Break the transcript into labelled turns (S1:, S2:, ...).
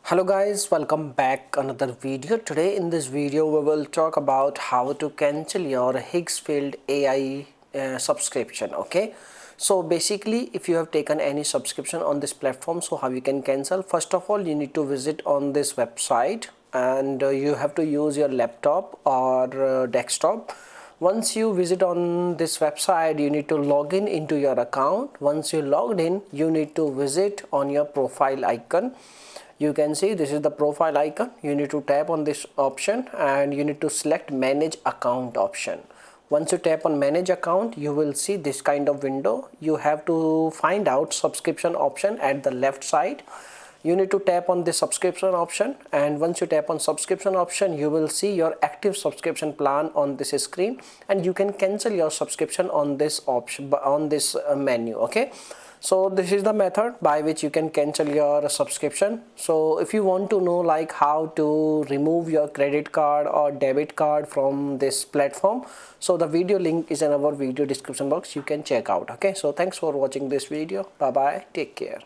S1: Hello guys, welcome back another video. Today in this video we will talk about how to cancel your Higgsfield AI subscription. Okay, so basically if you have taken any subscription on this platform, so how you can cancel. First of all, you need to visit on this website and you have to use your laptop or desktop. Once you visit on this website, you need to log in into your account. Once you logged in, you need to visit on your profile icon. You can see this is the profile icon. You need to tap on this option and you need to select manage account option. Once you tap on manage account, you will see this kind of window. You have to find out subscription option at the left side. You need to tap on the subscription option, and once you tap on subscription option, you will see your active subscription plan on this screen, and you can cancel your subscription on this option, on this menu. Okay, so this is the method by which you can cancel your subscription. So if you want to know like how to remove your credit card or debit card from this platform, so the video link is in our video description box, you can check out. Okay, so thanks for watching this video. Bye bye, take care.